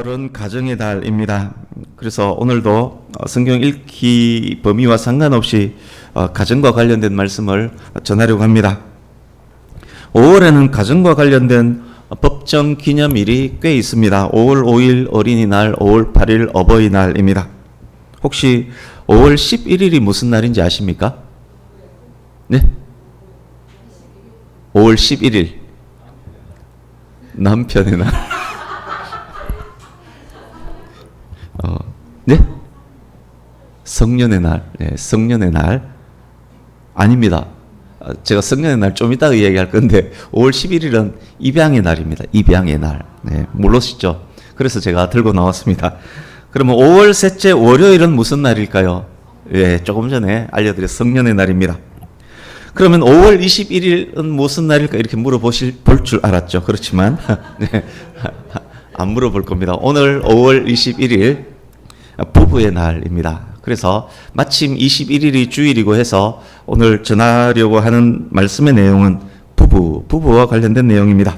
오늘은 가정의 달입니다. 그래서 오늘도 성경 읽기 범위와 상관없이 가정과 관련된 말씀을 전하려고 합니다. 5월에는 가정과 관련된 법정 기념일이 꽤 있습니다. 5월 5일 어린이날, 5월 8일 어버이날입니다. 혹시 5월 11일이 무슨 날인지 아십니까? 네? 5월 11일 남편의 날. 네? 성년의 날. 네, 성년의 날. 아닙니다. 제가 성년의 날 좀 이따가 이야기할 건데 5월 11일은 입양의 날입니다. 입양의 날. 네, 모르시죠? 그래서 제가 들고 나왔습니다. 그러면 5월 셋째 월요일은 무슨 날일까요? 예, 조금 전에 알려드린 성년의 날입니다. 그러면 5월 21일은 무슨 날일까 이렇게 볼 줄 알았죠. 그렇지만 네, 안 물어볼 겁니다. 오늘 5월 21일 부부의 날입니다. 그래서 마침 21일이 주일이고 해서 오늘 전하려고 하는 말씀의 내용은 부부와 관련된 내용입니다.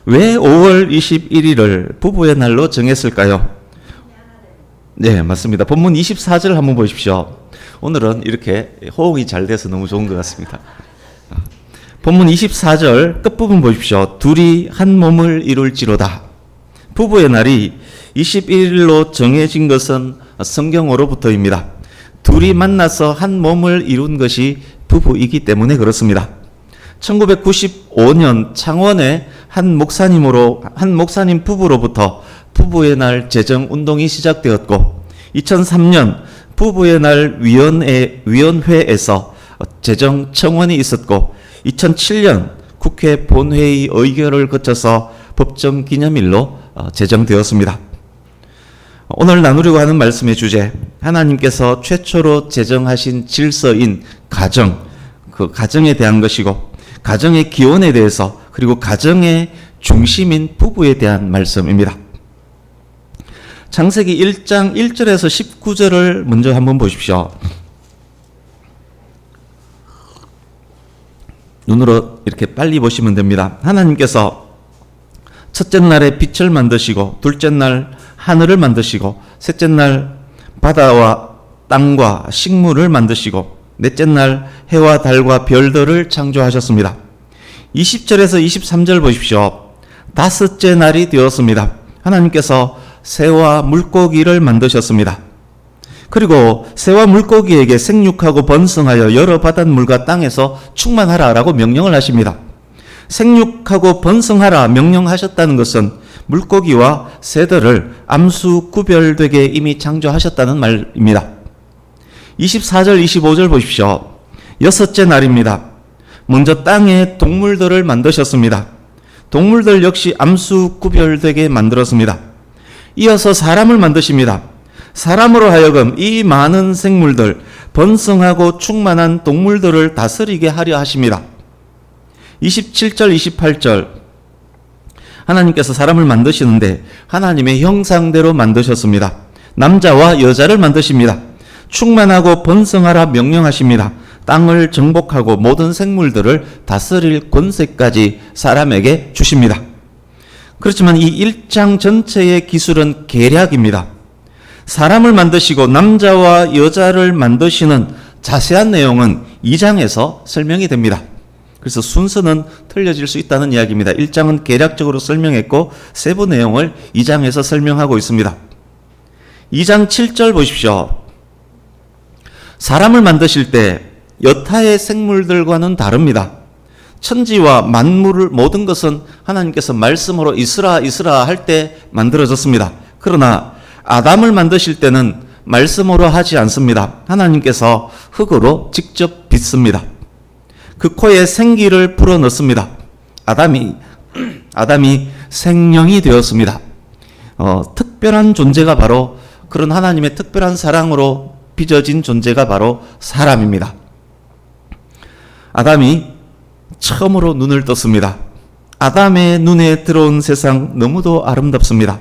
왜 5월 21일을 부부의 날로 정했을까요? 네, 맞습니다. 본문 24절 한번 보십시오. 오늘은 이렇게 호응이 잘 돼서 너무 좋은 것 같습니다. 본문 24절 끝부분 보십시오. 둘이 한 몸을 이룰지로다. 부부의 날이 21일로 정해진 것은 성경으로부터입니다. 둘이 만나서 한 몸을 이룬 것이 부부이기 때문에 그렇습니다. 1995년 창원의 한 목사님 부부로부터 부부의 날 제정 운동이 시작되었고 2003년 부부의 날 위원회에서 제정 청원이 있었고 2007년 국회 본회의 의결을 거쳐서 법정 기념일로 제정되었습니다. 오늘 나누려고 하는 말씀의 주제, 하나님께서 최초로 제정하신 질서인 가정, 그 가정에 대한 것이고 가정의 기원에 대해서 그리고 가정의 중심인 부부에 대한 말씀입니다. 창세기 1장 1절에서 19절을 먼저 한번 보십시오. 눈으로 이렇게 빨리 보시면 됩니다. 하나님께서 첫째 날에 빛을 만드시고 둘째 날 하늘을 만드시고 셋째 날 바다와 땅과 식물을 만드시고 넷째 날 해와 달과 별들을 창조하셨습니다. 20절에서 23절 보십시오. 다섯째 날이 되었습니다. 하나님께서 새와 물고기를 만드셨습니다. 그리고 새와 물고기에게 생육하고 번성하여 여러 바닷물과 땅에서 충만하라라고 명령을 하십니다. 생육하고 번성하라 명령하셨다는 것은 물고기와 새들을 암수 구별되게 이미 창조하셨다는 말입니다. 24절 25절 보십시오. 여섯째 날입니다. 먼저 땅에 동물들을 만드셨습니다. 동물들 역시 암수 구별되게 만들었습니다. 이어서 사람을 만드십니다. 사람으로 하여금 이 많은 생물들, 번성하고 충만한 동물들을 다스리게 하려 하십니다. 27절, 28절 하나님께서 사람을 만드시는데 하나님의 형상대로 만드셨습니다. 남자와 여자를 만드십니다. 충만하고 번성하라 명령하십니다. 땅을 정복하고 모든 생물들을 다스릴 권세까지 사람에게 주십니다. 그렇지만 이 1장 전체의 기술은 계략입니다. 사람을 만드시고 남자와 여자를 만드시는 자세한 내용은 2장에서 설명이 됩니다. 그래서 순서는 틀려질 수 있다는 이야기입니다. 1장은 계략적으로 설명했고 세부 내용을 2장에서 설명하고 있습니다. 2장 7절 보십시오. 사람을 만드실 때 여타의 생물들과는 다릅니다. 천지와 만물을 모든 것은 하나님께서 말씀으로 있으라 할 때 만들어졌습니다. 그러나 아담을 만드실 때는 말씀으로 하지 않습니다. 하나님께서 흙으로 직접 빚습니다. 그 코에 생기를 불어넣습니다. 아담이 생명이 되었습니다. 특별한 존재가 바로 그런 하나님의 특별한 사랑으로 빚어진 존재가 바로 사람입니다. 아담이 처음으로 눈을 떴습니다. 아담의 눈에 들어온 세상 너무도 아름답습니다.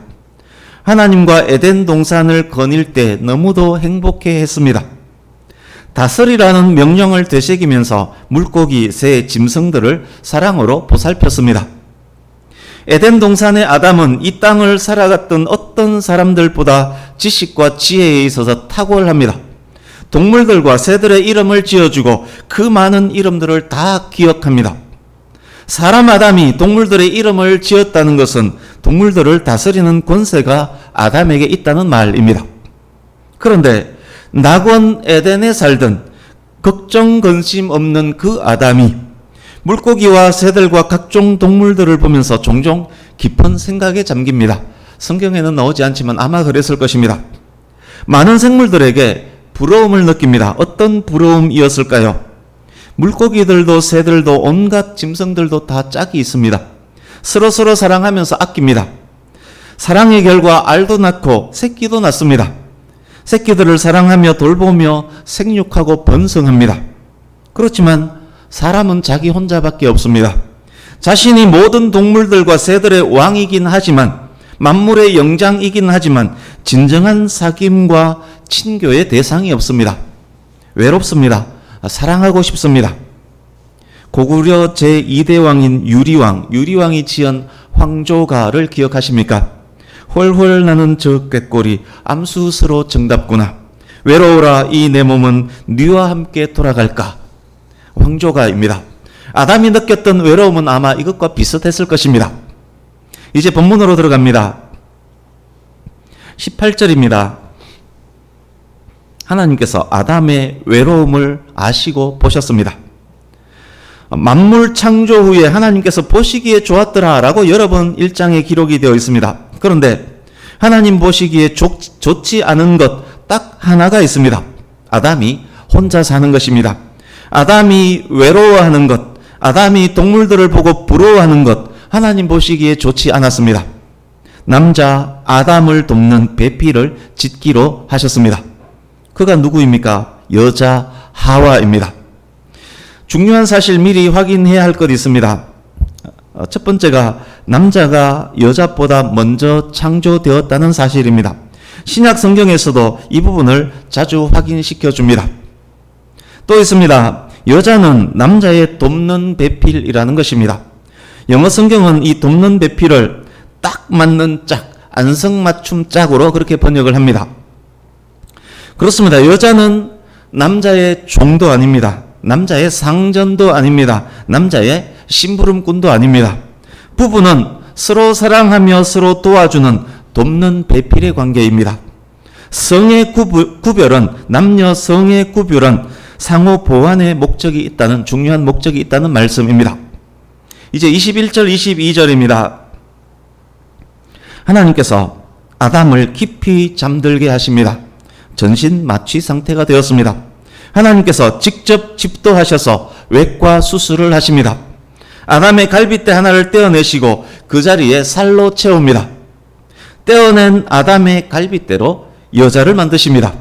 하나님과 에덴 동산을 거닐 때 너무도 행복해 했습니다. 다스리라는 명령을 되새기면서 물고기, 새, 짐승들을 사랑으로 보살폈습니다. 에덴 동산의 아담은 이 땅을 살아갔던 어떤 사람들보다 지식과 지혜에 있어서 탁월합니다. 동물들과 새들의 이름을 지어주고 그 많은 이름들을 다 기억합니다. 사람 아담이 동물들의 이름을 지었다는 것은 동물들을 다스리는 권세가 아담에게 있다는 말입니다. 그런데 낙원 에덴에 살던 걱정 근심 없는 그 아담이 물고기와 새들과 각종 동물들을 보면서 종종 깊은 생각에 잠깁니다. 성경에는 나오지 않지만 아마 그랬을 것입니다. 많은 생물들에게 부러움을 느낍니다. 어떤 부러움이었을까요? 물고기들도 새들도 온갖 짐승들도 다 짝이 있습니다. 서로서로 사랑하면서 아낍니다. 사랑의 결과 알도 낳고 새끼도 낳습니다. 새끼들을 사랑하며 돌보며 생육하고 번성합니다. 그렇지만 사람은 자기 혼자밖에 없습니다. 자신이 모든 동물들과 새들의 왕이긴 하지만 만물의 영장이긴 하지만 진정한 사귐과 친교의 대상이 없습니다. 외롭습니다. 사랑하고 싶습니다. 고구려 제2대 왕인 유리왕이 지은 황조가를 기억하십니까? 훨훨 나는 저 꾀꼬리 암수스로 정답구나. 외로워라 이 내 몸은 네와 함께 돌아갈까. 황조가입니다. 아담이 느꼈던 외로움은 아마 이것과 비슷했을 것입니다. 이제 본문으로 들어갑니다. 18절입니다. 하나님께서 아담의 외로움을 아시고 보셨습니다. 만물 창조 후에 하나님께서 보시기에 좋았더라 라고 여러 번 1장에 기록이 되어 있습니다. 그런데 하나님 보시기에 좋지 않은 것 딱 하나가 있습니다. 아담이 혼자 사는 것입니다. 아담이 외로워하는 것, 아담이 동물들을 보고 부러워하는 것, 하나님 보시기에 좋지 않았습니다. 남자 아담을 돕는 배필을 짓기로 하셨습니다. 그가 누구입니까? 여자 하와입니다. 중요한 사실 미리 확인해야 할 것 있습니다. 첫 번째가 남자가 여자보다 먼저 창조되었다는 사실입니다. 신약 성경에서도 이 부분을 자주 확인시켜 줍니다. 또 있습니다. 여자는 남자의 돕는 배필이라는 것입니다. 영어 성경은 이 돕는 배필을 딱 맞는 짝, 안성맞춤 짝으로 그렇게 번역을 합니다. 그렇습니다. 여자는 남자의 종도 아닙니다. 남자의 상전도 아닙니다. 남자의 심부름꾼도 아닙니다. 부부는 서로 사랑하며 서로 도와주는 돕는 배필의 관계입니다. 성의 구별은, 남녀 성의 구별은 상호 보완의 목적이 있다는, 중요한 목적이 있다는 말씀입니다. 이제 21절, 22절입니다. 하나님께서 아담을 깊이 잠들게 하십니다. 전신 마취 상태가 되었습니다. 하나님께서 직접 집도하셔서 외과 수술을 하십니다. 아담의 갈빗대 하나를 떼어내시고 그 자리에 살로 채웁니다. 떼어낸 아담의 갈빗대로 여자를 만드십니다.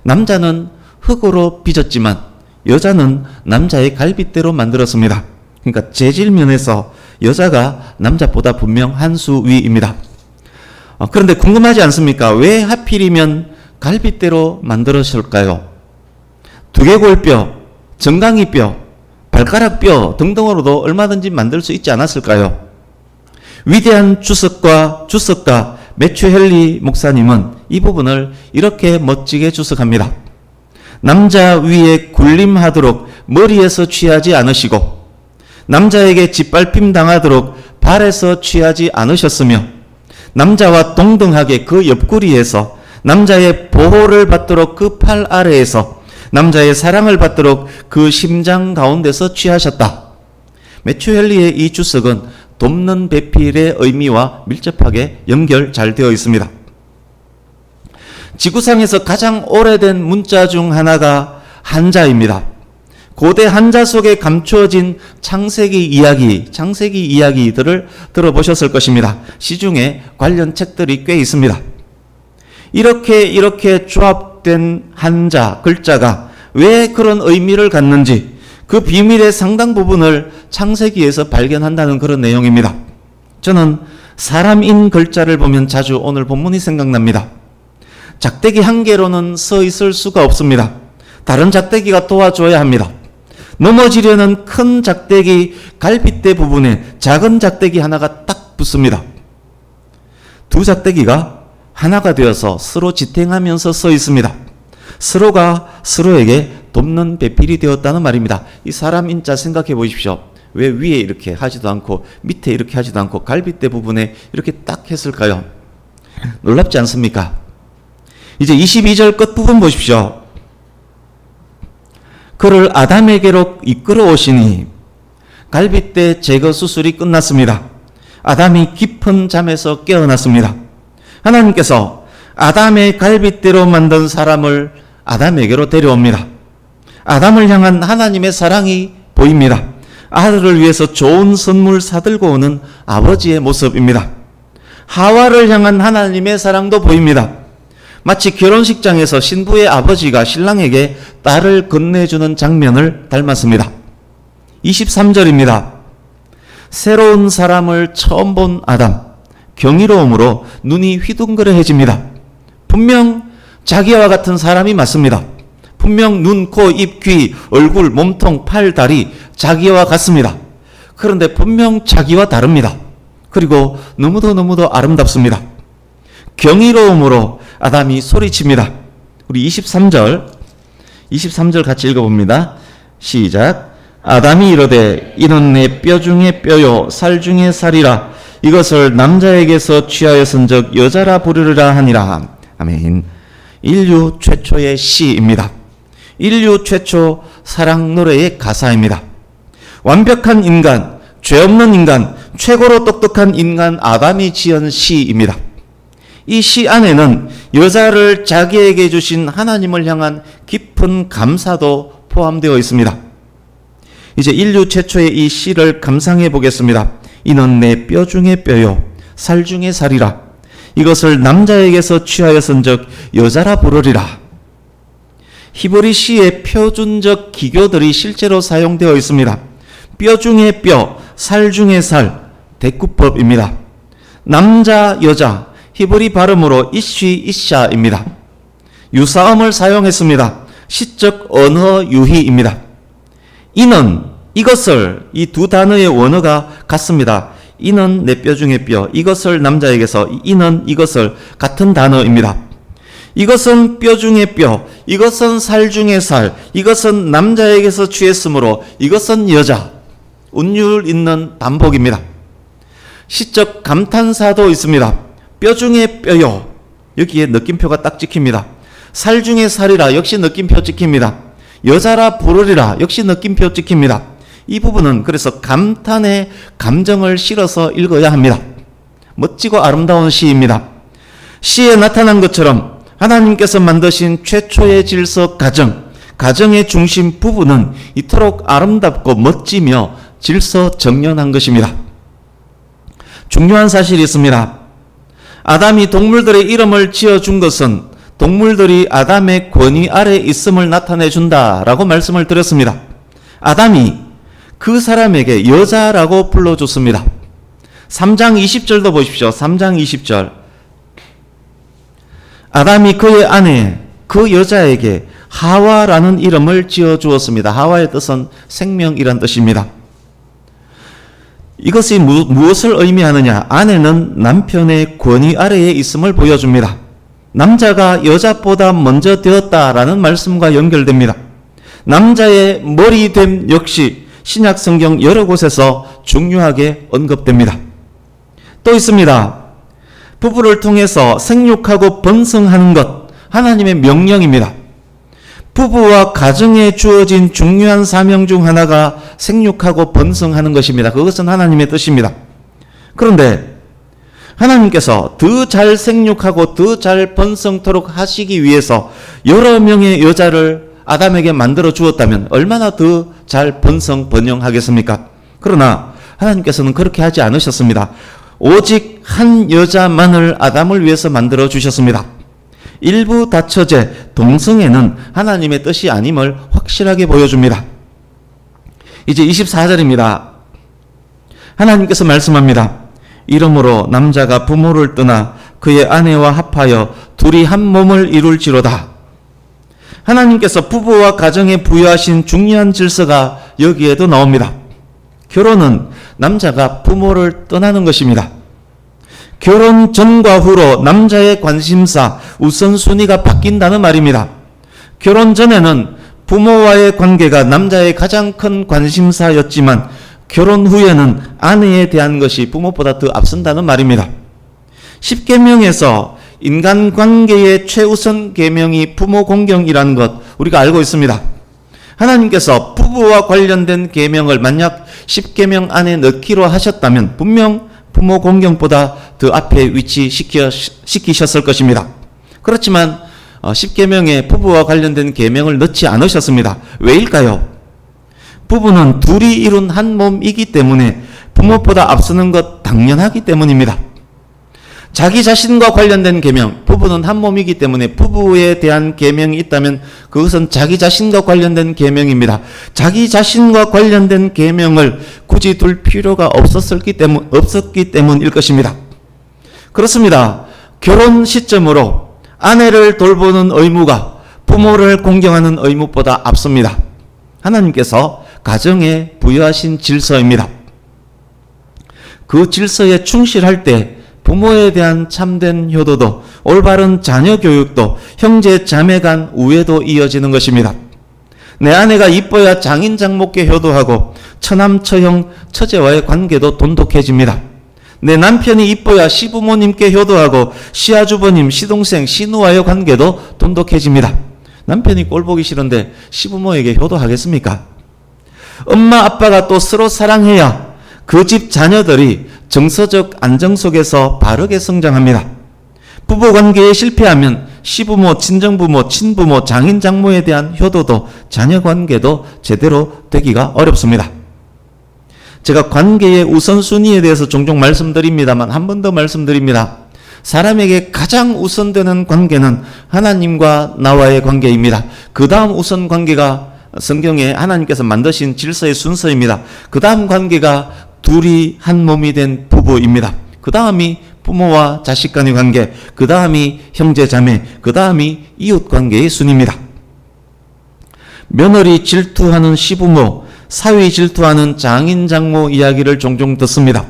남자는 흙으로 빚었지만 여자는 남자의 갈빗대로 만들었습니다. 그러니까 재질면에서 여자가 남자보다 분명 한 수 위입니다. 그런데 궁금하지 않습니까? 왜 하필이면 갈빗대로 만들었을까요? 두개골뼈, 정강이뼈, 발가락뼈 등등으로도 얼마든지 만들 수 있지 않았을까요? 위대한 주석가 매튜 헨리 목사님은 이 부분을 이렇게 멋지게 주석합니다. 남자 위에 군림하도록 머리에서 취하지 않으시고 남자에게 짓밟힘 당하도록 발에서 취하지 않으셨으며 남자와 동등하게 그 옆구리에서 남자의 보호를 받도록 그 팔 아래에서 남자의 사랑을 받도록 그 심장 가운데서 취하셨다. 매튜 헨리의 이 주석은 돕는 배필의 의미와 밀접하게 연결 잘 되어 있습니다. 지구상에서 가장 오래된 문자 중 하나가 한자입니다. 고대 한자 속에 감추어진 창세기 이야기들을 들어보셨을 것입니다. 시중에 관련 책들이 꽤 있습니다. 이렇게 조합된 한자 글자가 왜 그런 의미를 갖는지 그 비밀의 상당 부분을 창세기에서 발견한다는 그런 내용입니다. 저는 사람인 글자를 보면 자주 오늘 본문이 생각납니다. 작대기 한 개로는 서 있을 수가 없습니다. 다른 작대기가 도와줘야 합니다. 넘어지려는 큰 작대기 갈빗대 부분에 작은 작대기 하나가 딱 붙습니다. 두 작대기가 하나가 되어서 서로 지탱하면서 서 있습니다. 서로가 서로에게 돕는 배필이 되었다는 말입니다. 이 사람 인자 생각해 보십시오. 왜 위에 이렇게 하지도 않고 밑에 이렇게 하지도 않고 갈빗대 부분에 이렇게 딱 했을까요? 놀랍지 않습니까? 이제 22절 끝부분 보십시오. 그를 아담에게로 이끌어 오시니 갈빗대 제거 수술이 끝났습니다. 아담이 깊은 잠에서 깨어났습니다. 하나님께서 아담의 갈빗대로 만든 사람을 아담에게로 데려옵니다. 아담을 향한 하나님의 사랑이 보입니다. 아들을 위해서 좋은 선물 사들고 오는 아버지의 모습입니다. 하와를 향한 하나님의 사랑도 보입니다. 마치 결혼식장에서 신부의 아버지가 신랑에게 딸을 건네주는 장면을 닮았습니다. 23절입니다. 새로운 사람을 처음 본 아담, 경이로움으로 눈이 휘둥그레해집니다. 분명 자기와 같은 사람이 맞습니다. 분명 눈, 코, 입, 귀, 얼굴, 몸통, 팔, 다리 자기와 같습니다. 그런데 분명 자기와 다릅니다. 그리고 너무도 아름답습니다. 경이로움으로 아담이 소리칩니다. 우리 23절 같이 읽어봅니다. 시작. 아담이 이르되 이는 내 뼈 중에 뼈요 살 중에 살이라 이것을 남자에게서 취하였은즉 여자라 부르리라 하니라. 아멘. 인류 최초의 시입니다. 인류 최초 사랑 노래의 가사입니다. 완벽한 인간, 죄 없는 인간, 최고로 똑똑한 인간 아담이 지은 시입니다. 이 시 안에는 여자를 자기에게 주신 하나님을 향한 깊은 감사도 포함되어 있습니다. 이제 인류 최초의 이 시를 감상해 보겠습니다. 이는 내 뼈 중에 뼈요 살 중에 살이라 이것을 남자에게서 취하였은즉 여자라 부르리라. 히브리 시의 표준적 기교들이 실제로 사용되어 있습니다. 뼈 중에 뼈, 살 중에 살, 대꾸법입니다. 남자, 여자, 히브리 발음으로 이쉬, 이샤입니다. 유사음을 사용했습니다. 시적 언어 유희입니다. 이는, 이것을, 이 두 단어의 원어가 같습니다. 이는 내 뼈 중에 뼈, 이것을 남자에게서, 이는 이것을 같은 단어입니다. 이것은 뼈 중에 뼈, 이것은 살 중에 살, 이것은 남자에게서 취했으므로 이것은 여자. 운율 있는 반복입니다. 시적 감탄사도 있습니다. 뼈 중에 뼈요. 여기에 느낌표가 딱 찍힙니다. 살 중에 살이라 역시 느낌표 찍힙니다. 여자라 부르리라 역시 느낌표 찍힙니다. 이 부분은 그래서 감탄의 감정을 실어서 읽어야 합니다. 멋지고 아름다운 시입니다. 시에 나타난 것처럼 하나님께서 만드신 최초의 질서 가정의 중심 부분은 이토록 아름답고 멋지며 질서정연한 것입니다. 중요한 사실이 있습니다. 아담이 동물들의 이름을 지어준 것은 동물들이 아담의 권위 아래 있음을 나타내 준다라고 말씀을 드렸습니다. 아담이 그 사람에게 여자라고 불러줬습니다. 3장 20절도 보십시오. 3장 20절. 아담이 그의 아내 그 여자에게 하와라는 이름을 지어주었습니다. 하와의 뜻은 생명이란 뜻입니다. 이것이 무엇을 의미하느냐? 아내는 남편의 권위 아래에 있음을 보여줍니다. 남자가 여자보다 먼저 되었다라는 말씀과 연결됩니다. 남자의 머리됨 역시 신약 성경 여러 곳에서 중요하게 언급됩니다. 또 있습니다. 부부를 통해서 생육하고 번성하는 것, 하나님의 명령입니다. 부부와 가정에 주어진 중요한 사명 중 하나가 생육하고 번성하는 것입니다. 그것은 하나님의 뜻입니다. 그런데 하나님께서 더 잘 생육하고 더 잘 번성토록 하시기 위해서 여러 명의 여자를 아담에게 만들어 주었다면 얼마나 더 잘 번성 번영하겠습니까? 그러나 하나님께서는 그렇게 하지 않으셨습니다. 오직 한 여자만을 아담을 위해서 만들어 주셨습니다. 일부 다처제 동성애는 하나님의 뜻이 아님을 확실하게 보여줍니다. 이제 24절입니다. 하나님께서 말씀합니다. 이러므로 남자가 부모를 떠나 그의 아내와 합하여 둘이 한 몸을 이룰지로다. 하나님께서 부부와 가정에 부여하신 중요한 질서가 여기에도 나옵니다. 결혼은 남자가 부모를 떠나는 것입니다. 결혼 전과 후로 남자의 관심사, 우선순위가 바뀐다는 말입니다. 결혼 전에는 부모와의 관계가 남자의 가장 큰 관심사였지만 결혼 후에는 아내에 대한 것이 부모보다 더 앞선다는 말입니다. 10계명에서 인간관계의 최우선 계명이 부모 공경이라는 것 우리가 알고 있습니다. 하나님께서 부부와 관련된 계명을 만약 10계명 안에 넣기로 하셨다면 분명 부모 공경보다 더 앞에 위치시키셨을 것입니다. 그렇지만 10계명에 부부와 관련된 계명을 넣지 않으셨습니다. 왜일까요? 부부는 둘이 이룬 한 몸이기 때문에 부모보다 앞서는 것 당연하기 때문입니다. 자기 자신과 관련된 계명, 부부는 한 몸이기 때문에 부부에 대한 계명이 있다면 그것은 자기 자신과 관련된 계명입니다. 자기 자신과 관련된 계명을 굳이 둘 필요가 없었기 때문일 것입니다. 그렇습니다. 결혼 시점으로 아내를 돌보는 의무가 부모를 공경하는 의무보다 앞섭니다. 하나님께서 가정에 부여하신 질서입니다. 그 질서에 충실할 때 부모에 대한 참된 효도도 올바른 자녀 교육도 형제 자매 간 우애도 이어지는 것입니다. 내 아내가 이뻐야 장인 장모께 효도하고 처남 처형 처제와의 관계도 돈독해집니다. 내 남편이 이뻐야 시부모님께 효도하고 시아주버님 시동생 시누와의 관계도 돈독해집니다. 남편이 꼴보기 싫은데 시부모에게 효도하겠습니까? 엄마 아빠가 또 서로 사랑해야 그 집 자녀들이 정서적 안정 속에서 바르게 성장합니다. 부부관계에 실패하면 시부모, 친정부모, 친부모, 장인, 장모에 대한 효도도 자녀관계도 제대로 되기가 어렵습니다. 제가 관계의 우선순위에 대해서 종종 말씀드립니다만 한 번 더 말씀드립니다. 사람에게 가장 우선되는 관계는 하나님과 나와의 관계입니다. 그 다음 우선 관계가 성경에 하나님께서 만드신 질서의 순서입니다. 그 다음 관계가 둘이 한 몸이 된 부부입니다. 그 다음이 부모와 자식 간의 관계, 그 다음이 형제 자매, 그 다음이 이웃 관계의 순입니다. 며느리 질투하는 시부모, 사위 질투하는 장인 장모 이야기를 종종 듣습니다.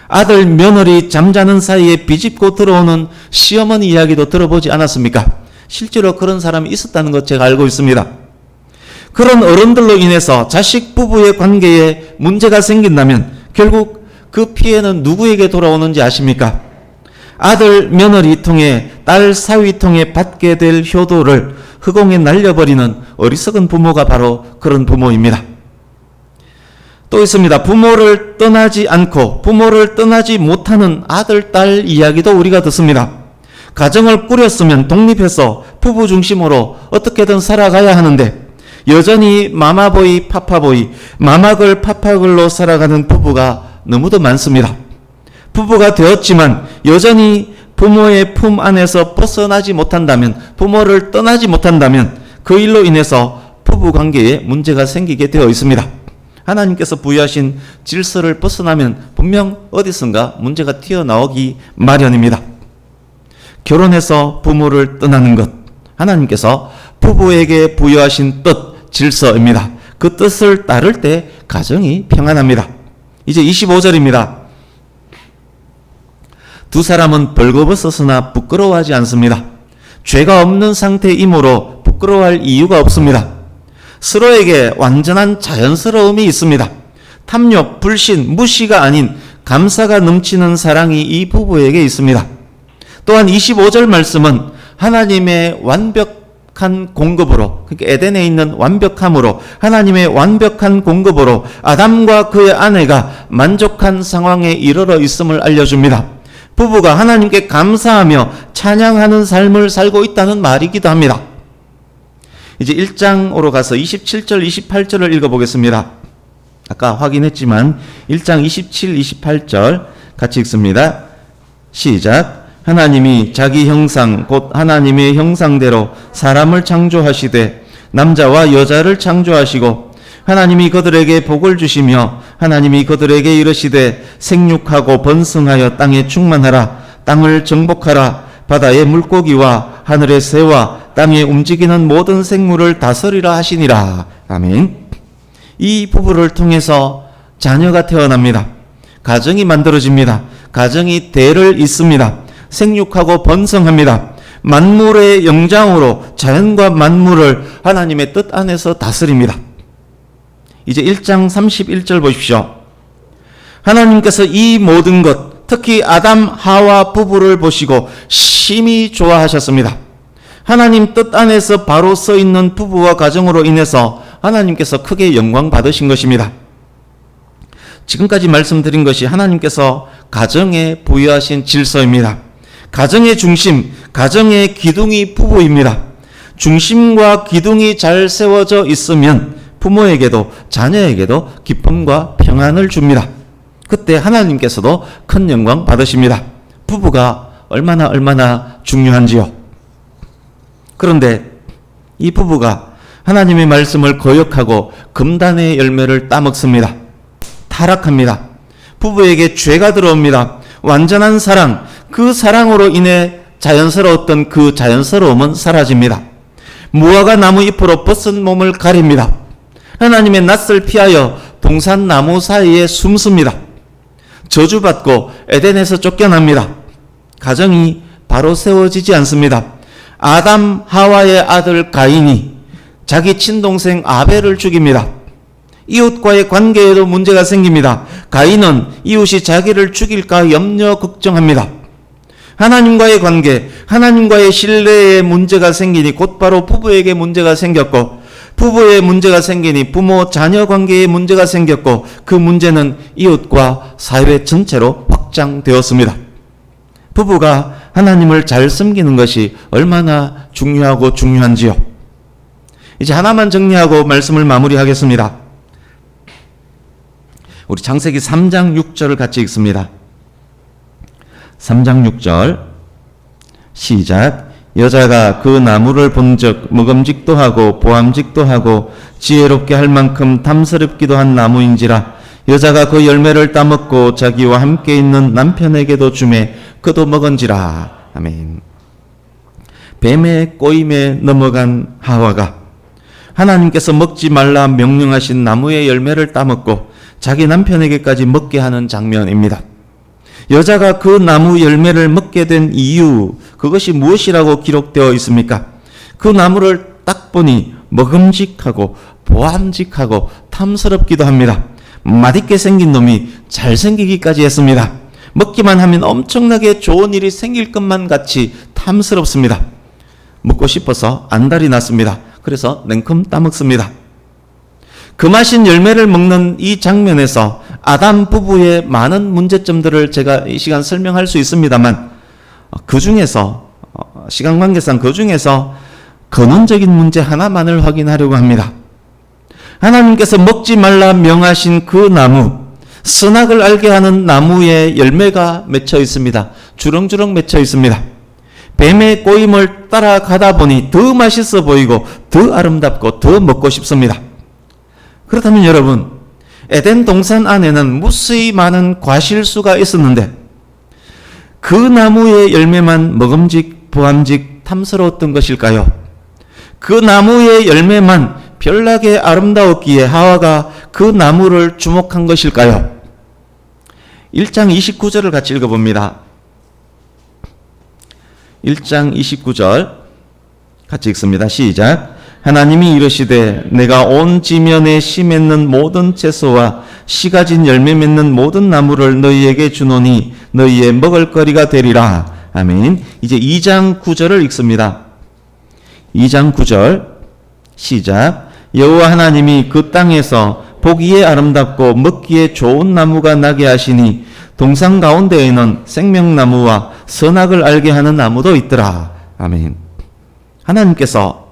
아들 며느리 잠자는 사이에 비집고 들어오는 시어머니 이야기도 들어보지 않았습니까? 실제로 그런 사람이 있었다는 것 제가 알고 있습니다. 그런 어른들로 인해서 자식 부부의 관계에 문제가 생긴다면 결국 그 피해는 누구에게 돌아오는지 아십니까? 아들 며느리 통해 딸 사위 통해 받게 될 효도를 흑공에 날려버리는 어리석은 부모가 바로 그런 부모입니다. 또 있습니다. 부모를 떠나지 않고 부모를 떠나지 못하는 아들 딸 이야기도 우리가 듣습니다. 가정을 꾸렸으면 독립해서 부부 중심으로 어떻게든 살아가야 하는데 여전히 마마보이 파파보이, 마마걸 파파걸로 살아가는 부부가 너무도 많습니다. 부부가 되었지만 여전히 부모의 품 안에서 벗어나지 못한다면, 부모를 떠나지 못한다면 그 일로 인해서 부부관계에 문제가 생기게 되어 있습니다. 하나님께서 부여하신 질서를 벗어나면 분명 어디선가 문제가 튀어나오기 마련입니다. 결혼해서 부모를 떠나는 것, 하나님께서 부부에게 부여하신 뜻, 질서입니다. 그 뜻을 따를 때 가정이 평안합니다. 이제 25절입니다. 두 사람은 벌거벗었으나 부끄러워하지 않습니다. 죄가 없는 상태이므로 부끄러워할 이유가 없습니다. 서로에게 완전한 자연스러움이 있습니다. 탐욕, 불신, 무시가 아닌 감사가 넘치는 사랑이 이 부부에게 있습니다. 또한 25절 말씀은 하나님의 완벽한 공급으로, 그러니까 에덴에 있는 완벽함으로, 하나님의 완벽한 공급으로 아담과 그의 아내가 만족한 상황에 이르러 있음을 알려줍니다. 부부가 하나님께 감사하며 찬양하는 삶을 살고 있다는 말이기도 합니다. 이제 1장으로 가서 27절, 28절을 읽어보겠습니다. 아까 확인했지만 1장 27, 28절 같이 읽습니다. 시작. 하나님이 자기 형상 곧 하나님의 형상대로 사람을 창조하시되 남자와 여자를 창조하시고 하나님이 그들에게 복을 주시며 하나님이 그들에게 이르시되 생육하고 번성하여 땅에 충만하라. 땅을 정복하라. 바다의 물고기와 하늘의 새와 땅에 움직이는 모든 생물을 다스리라 하시니라. 아멘. 이 부부를 통해서 자녀가 태어납니다. 가정이 만들어집니다. 가정이 대를 잇습니다. 생육하고 번성합니다. 만물의 영장으로 자연과 만물을 하나님의 뜻 안에서 다스립니다. 이제 1장 31절 보십시오. 하나님께서 이 모든 것, 특히 아담, 하와 부부를 보시고 심히 좋아하셨습니다. 하나님 뜻 안에서 바로 서 있는 부부와 가정으로 인해서 하나님께서 크게 영광 받으신 것입니다. 지금까지 말씀드린 것이 하나님께서 가정에 부여하신 질서입니다. 가정의 중심, 가정의 기둥이 부부입니다. 중심과 기둥이 잘 세워져 있으면 부모에게도 자녀에게도 기쁨과 평안을 줍니다. 그때 하나님께서도 큰 영광 받으십니다. 부부가 얼마나 중요한지요. 그런데 이 부부가 하나님의 말씀을 거역하고 금단의 열매를 따먹습니다. 타락합니다. 부부에게 죄가 들어옵니다. 완전한 사랑, 그 사랑으로 인해 자연스러웠던 그 자연스러움은 사라집니다. 무화과 나무 잎으로 벗은 몸을 가립니다. 하나님의 낯을 피하여 동산 나무 사이에 숨습니다. 저주받고 에덴에서 쫓겨납니다. 가정이 바로 세워지지 않습니다. 아담 하와의 아들 가인이 자기 친동생 아벨을 죽입니다. 이웃과의 관계에도 문제가 생깁니다. 가인은 이웃이 자기를 죽일까 염려 걱정합니다. 하나님과의 관계, 하나님과의 신뢰에 문제가 생기니 곧바로 부부에게 문제가 생겼고, 부부에 문제가 생기니 부모 자녀 관계에 문제가 생겼고, 그 문제는 이웃과 사회 전체로 확장되었습니다. 부부가 하나님을 잘 섬기는 것이 얼마나 중요하고 중요한지요. 이제 하나만 정리하고 말씀을 마무리하겠습니다. 우리 창세기 3장 6절을 같이 읽습니다. 3장 6절 시작. 여자가 그 나무를 본즉 먹음직도 하고 보암직도 하고 지혜롭게 할 만큼 탐스럽기도 한 나무인지라. 여자가 그 열매를 따먹고 자기와 함께 있는 남편에게도 주매 그도 먹은지라. 아멘. 뱀의 꼬임에 넘어간 하와가 하나님께서 먹지 말라 명령하신 나무의 열매를 따먹고 자기 남편에게까지 먹게 하는 장면입니다. 여자가 그 나무 열매를 먹게 된 이유, 그것이 무엇이라고 기록되어 있습니까? 그 나무를 딱 보니 먹음직하고 보암직하고 탐스럽기도 합니다. 맛있게 생긴 놈이 잘생기기까지 했습니다. 먹기만 하면 엄청나게 좋은 일이 생길 것만 같이 탐스럽습니다. 먹고 싶어서 안달이 났습니다. 그래서 냉큼 따먹습니다. 그 맛인 열매를 먹는 이 장면에서 아담 부부의 많은 문제점들을 제가 이 시간 설명할 수 있습니다만, 그 중에서 시간 관계상 그 중에서 근원적인 문제 하나만을 확인하려고 합니다. 하나님께서 먹지 말라 명하신 그 나무, 선악을 알게 하는 나무에 열매가 맺혀 있습니다. 주렁주렁 맺혀 있습니다. 뱀의 꼬임을 따라가다 보니 더 맛있어 보이고 더 아름답고 더 먹고 싶습니다. 그렇다면 여러분, 에덴 동산 안에는 무수히 많은 과실수가 있었는데 그 나무의 열매만 먹음직, 보암직, 탐스러웠던 것일까요? 그 나무의 열매만 별나게 아름다웠기에 하와가 그 나무를 주목한 것일까요? 1장 29절을 같이 읽어봅니다. 1장 29절 같이 읽습니다. 시작. 하나님이 이르시되 내가 온 지면에 씨 맺는 모든 채소와 씨 가진 열매 맺는 모든 나무를 너희에게 주노니 너희의 먹을거리가 되리라. 아멘. 이제 2장 9절을 읽습니다. 2장 9절 시작. 여호와 하나님이 그 땅에서 보기에 아름답고 먹기에 좋은 나무가 나게 하시니 동산 가운데에는 생명나무와 선악을 알게 하는 나무도 있더라. 아멘. 하나님께서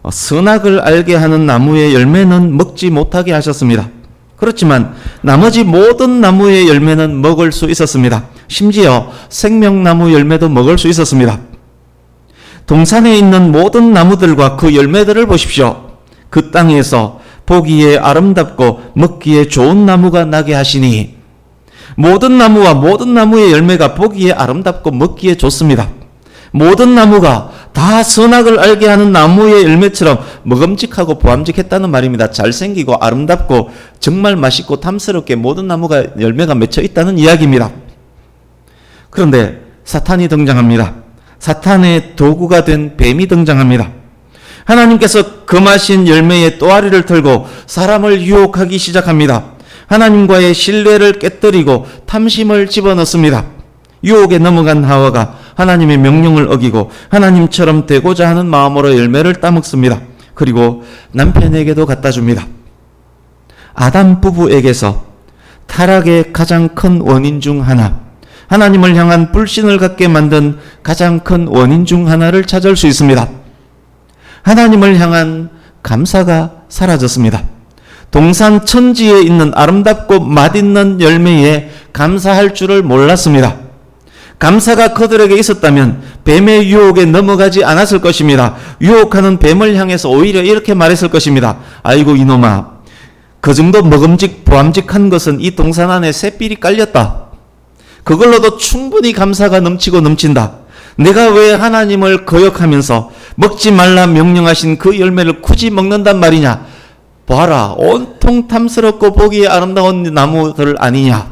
선악을 알게 하는 나무의 열매는 먹지 못하게 하셨습니다. 그렇지만 나머지 모든 나무의 열매는 먹을 수 있었습니다. 심지어 생명나무 열매도 먹을 수 있었습니다. 동산에 있는 모든 나무들과 그 열매들을 보십시오. 그 땅에서 보기에 아름답고 먹기에 좋은 나무가 나게 하시니, 모든 나무와 모든 나무의 열매가 보기에 아름답고 먹기에 좋습니다. 모든 나무가 다 선악을 알게 하는 나무의 열매처럼 먹음직하고 보암직했다는 말입니다. 잘생기고 아름답고 정말 맛있고 탐스럽게 모든 나무가 열매가 맺혀 있다는 이야기입니다. 그런데 사탄이 등장합니다. 사탄의 도구가 된 뱀이 등장합니다. 하나님께서 금하신 열매의 또아리를 털고 사람을 유혹하기 시작합니다. 하나님과의 신뢰를 깨뜨리고 탐심을 집어넣습니다. 유혹에 넘어간 하와가 하나님의 명령을 어기고 하나님처럼 되고자 하는 마음으로 열매를 따먹습니다. 그리고 남편에게도 갖다 줍니다. 아담 부부에게서 타락의 가장 큰 원인 중 하나, 하나님을 향한 불신을 갖게 만든 가장 큰 원인 중 하나를 찾을 수 있습니다. 하나님을 향한 감사가 사라졌습니다. 동산 천지에 있는 아름답고 맛있는 열매에 감사할 줄을 몰랐습니다. 감사가 그들에게 있었다면 뱀의 유혹에 넘어가지 않았을 것입니다. 유혹하는 뱀을 향해서 오히려 이렇게 말했을 것입니다. 아이고 이놈아, 그 정도 보암직한 것은 이 동산 안에 샛빌이 깔렸다. 그걸로도 충분히 감사가 넘치고 넘친다. 내가 왜 하나님을 거역하면서 먹지 말라 명령하신 그 열매를 굳이 먹는단 말이냐. 봐라, 온통 탐스럽고 보기에 아름다운 나무들 아니냐.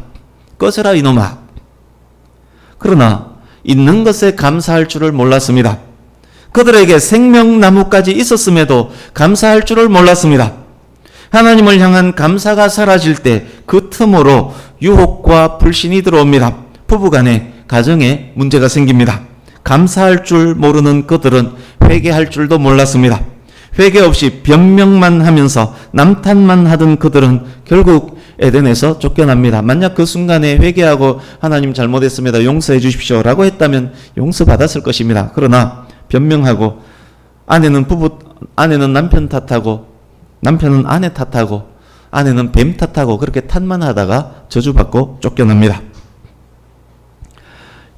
꺼져라 이놈아. 그러나 있는 것에 감사할 줄을 몰랐습니다. 그들에게 생명나무까지 있었음에도 감사할 줄을 몰랐습니다. 하나님을 향한 감사가 사라질 때 그 틈으로 유혹과 불신이 들어옵니다. 부부간에 가정에 문제가 생깁니다. 감사할 줄 모르는 그들은 회개할 줄도 몰랐습니다. 회개 없이 변명만 하면서 남탓만 하던 그들은 결국 에덴에서 쫓겨납니다. 만약 그 순간에 회개하고 하나님 잘못했습니다. 용서해 주십시오 라고 했다면 용서받았을 것입니다. 그러나 변명하고 아내는 남편 탓하고 남편은 아내 탓하고 아내는 뱀 탓하고 그렇게 탓만 하다가 저주받고 쫓겨납니다.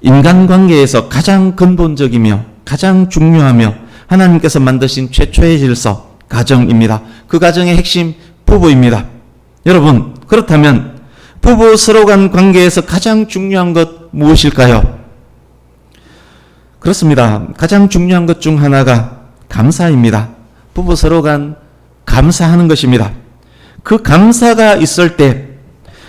인간관계에서 가장 근본적이며 가장 중요하며 하나님께서 만드신 최초의 질서, 가정입니다. 그 가정의 핵심, 부부입니다. 여러분, 그렇다면 부부 서로 간 관계에서 가장 중요한 것 무엇일까요? 그렇습니다. 가장 중요한 것 중 하나가 감사입니다. 부부 서로 간 감사하는 것입니다. 그 감사가 있을 때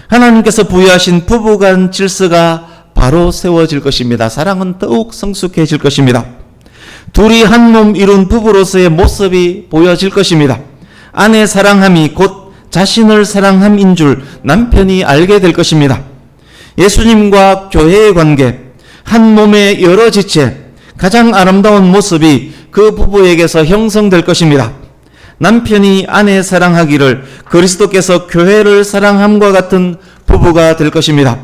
하나님께서 부여하신 부부 간 질서가 바로 세워질 것입니다. 사랑은 더욱 성숙해질 것입니다. 둘이 한 몸 이룬 부부로서의 모습이 보여질 것입니다. 아내 사랑함이 곧 자신을 사랑함인 줄 남편이 알게 될 것입니다. 예수님과 교회의 관계, 한 몸의 여러 지체, 가장 아름다운 모습이 그 부부에게서 형성될 것입니다. 남편이 아내 사랑하기를 그리스도께서 교회를 사랑함과 같은 부부가 될 것입니다.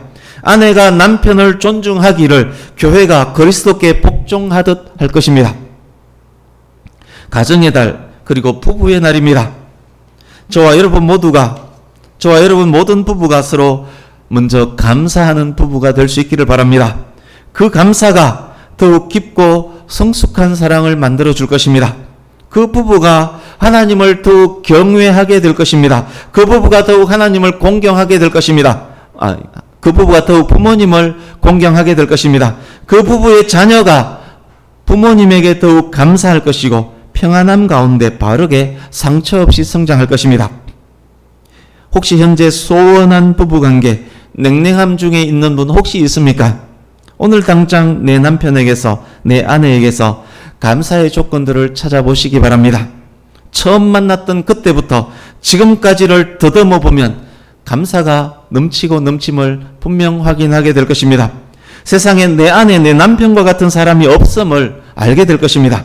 아내가 남편을 존중하기를 교회가 그리스도께 복종하듯 할 것입니다. 가정의 달, 그리고 부부의 날입니다. 저와 여러분 모든 부부가 서로 먼저 감사하는 부부가 될 수 있기를 바랍니다. 그 감사가 더욱 깊고 성숙한 사랑을 만들어 줄 것입니다. 그 부부가 하나님을 더욱 경외하게 될 것입니다. 그 부부가 더욱 하나님을 공경하게 될 것입니다. 그 부부가 더욱 부모님을 공경하게 될 것입니다. 그 부부의 자녀가 부모님에게 더욱 감사할 것이고 평안함 가운데 바르게 상처 없이 성장할 것입니다. 혹시 현재 소원한 부부관계, 냉랭함 중에 있는 분 혹시 있습니까? 오늘 당장 내 남편에게서, 내 아내에게서 감사의 조건들을 찾아보시기 바랍니다. 처음 만났던 그때부터 지금까지를 더듬어 보면 감사가 넘치고 넘침을 분명 확인하게 될 것입니다. 세상에 내 아내, 내 남편과 같은 사람이 없음을 알게 될 것입니다.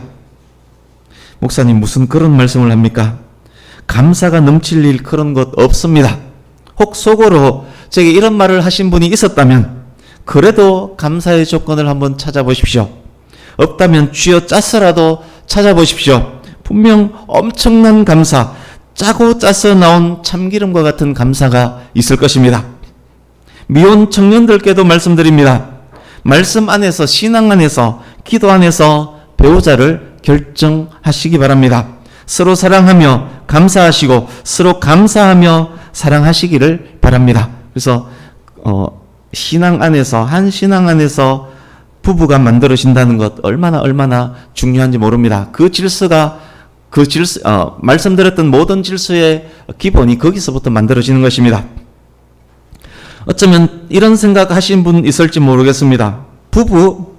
목사님 무슨 그런 말씀을 합니까? 감사가 넘칠 일 그런 것 없습니다. 혹 속으로 제게 이런 말을 하신 분이 있었다면 그래도 감사의 조건을 한번 찾아보십시오. 없다면 쥐어짜서라도 찾아보십시오. 분명 엄청난 감사, 짜고 짜서 나온 참기름과 같은 감사가 있을 것입니다. 미혼 청년들께도 말씀드립니다. 말씀 안에서, 신앙 안에서, 기도 안에서 배우자를 결정하시기 바랍니다. 서로 사랑하며 감사하시고 서로 감사하며 사랑하시기를 바랍니다. 그래서 신앙 안에서, 한 신앙 안에서 부부가 만들어진다는 것 얼마나 중요한지 모릅니다. 그 질서가 말씀드렸던 모든 질서의 기본이 거기서부터 만들어지는 것입니다. 어쩌면 이런 생각 하신 분 있을지 모르겠습니다. 부부,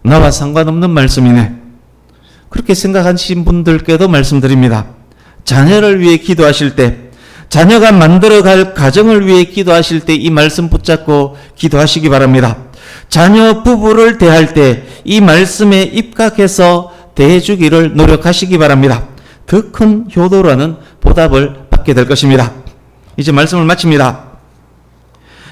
나와 상관없는 말씀이네. 그렇게 생각하신 분들께도 말씀드립니다. 자녀를 위해 기도하실 때, 자녀가 만들어갈 가정을 위해 기도하실 때 이 말씀 붙잡고 기도하시기 바랍니다. 자녀 부부를 대할 때 이 말씀에 입각해서 대해주기를 노력하시기 바랍니다. 더 큰 효도라는 보답을 받게 될 것입니다. 이제 말씀을 마칩니다.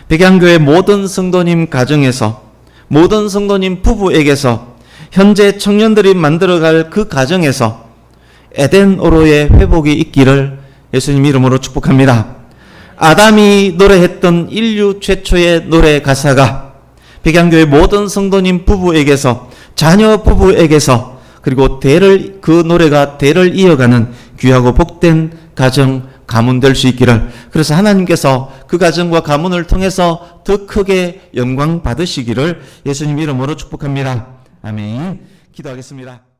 백양교회 모든 성도님 가정에서, 모든 성도님 부부에게서, 현재 청년들이 만들어갈 그 가정에서 에덴오로의 회복이 있기를 예수님 이름으로 축복합니다. 아담이 노래했던 인류 최초의 노래 가사가 백양교회 모든 성도님 부부에게서, 자녀 부부에게서, 그리고 그 노래가 대를 이어가는 귀하고 복된 가정, 가문 될 수 있기를, 그래서 하나님께서 그 가정과 가문을 통해서 더 크게 영광 받으시기를 예수님 이름으로 축복합니다. 아멘. 기도하겠습니다.